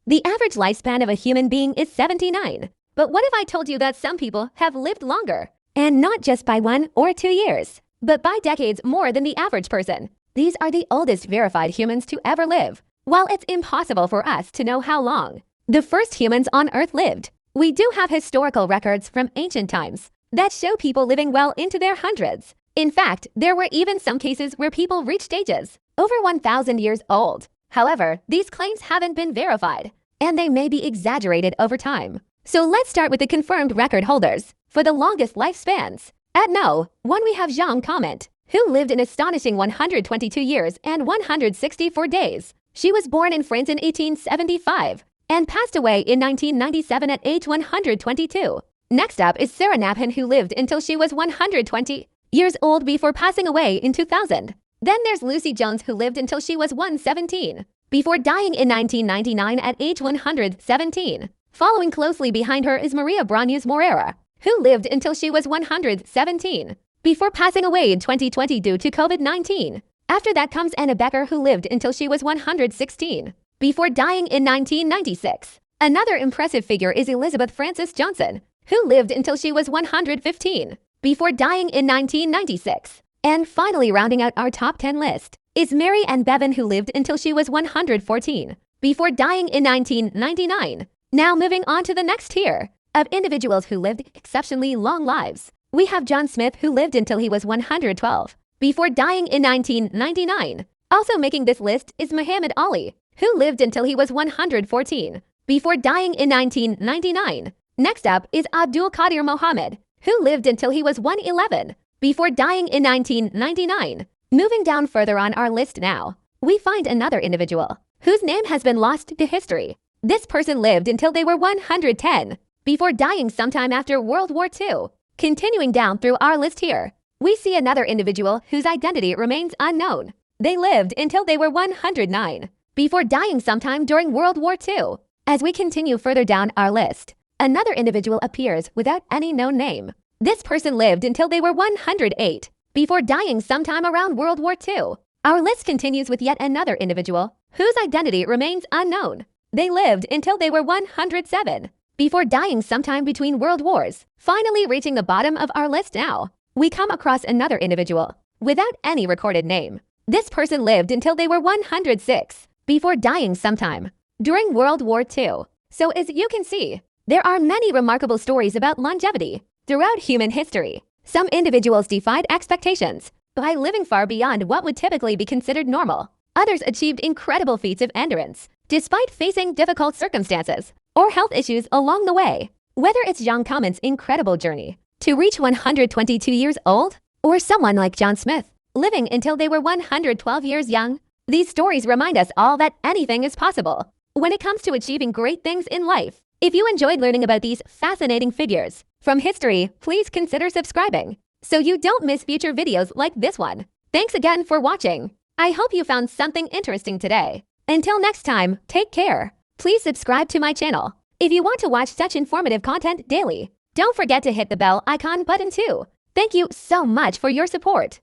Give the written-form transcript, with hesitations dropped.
The average lifespan of a human being is 79. But what if I told you that some people have lived longer? And not just by 1 or 2 years, but by decades more than the average person. These are the oldest verified humans to ever live. While it's impossible for us to know how long the first humans on Earth lived, we do have historical records from ancient times that show people living well into their hundreds. In fact, there were even some cases where people reached ages over 1,000 years old. However, these claims haven't been verified, and they may be exaggerated over time. So let's start with the confirmed record holders for the longest lifespans. At No. 1 we have Jeanne Calment, who lived an astonishing 122 years and 164 days. She was born in France in 1875 and passed away in 1997 at age 122. Next up is Sarah Napin, who lived until she was 120 years old before passing away in 2000. Then there's Lucy Jones, who lived until she was 117 before dying in 1999 at age 117. Following closely behind her is Maria Branius Moreira, who lived until she was 117 before passing away in 2020 due to COVID-19. After that comes Anna Becker, who lived until she was 116 before dying in 1996. Another impressive figure is Elizabeth Frances Johnson, who lived until she was 115 before dying in 1996. And finally, rounding out our top 10 list is Mary Ann Bevan, who lived until she was 114 before dying in 1999. Now moving on to the next tier of individuals who lived exceptionally long lives. We have John Smith, who lived until he was 112 before dying in 1999. Also making this list is Muhammad Ali, who lived until he was 114 before dying in 1999. Next up is Abdul Qadir Mohammed, who lived until he was 111 before dying in 1999. Moving down further on our list now, we find another individual whose name has been lost to history. This person lived until they were 110 before dying sometime after World War II. Continuing down through our list here, we see another individual whose identity remains unknown. They lived until they were 109 before dying sometime during World War II. As we continue further down our list, another individual appears without any known name. This person lived until they were 108 before dying sometime around World War II. Our list continues with yet another individual whose identity remains unknown. They lived until they were 107 before dying sometime between world wars. Finally reaching the bottom of our list now, we come across another individual without any recorded name. This person lived until they were 106 before dying sometime during World War II. So as you can see, there are many remarkable stories about longevity throughout human history. Some individuals defied expectations by living far beyond what would typically be considered normal. Others achieved incredible feats of endurance despite facing difficult circumstances or health issues along the way. Whether it's Jeanne Calment's incredible journey to reach 122 years old, or someone like John Smith living until they were 112 years young, these stories remind us all that anything is possible when it comes to achieving great things in life. If you enjoyed learning about these fascinating figures from history, please consider subscribing so you don't miss future videos like this one. Thanks again for watching. I hope you found something interesting today. Until next time, take care. Please subscribe to my channel if you want to watch such informative content daily. Don't forget to hit the bell icon button too. Thank you so much for your support.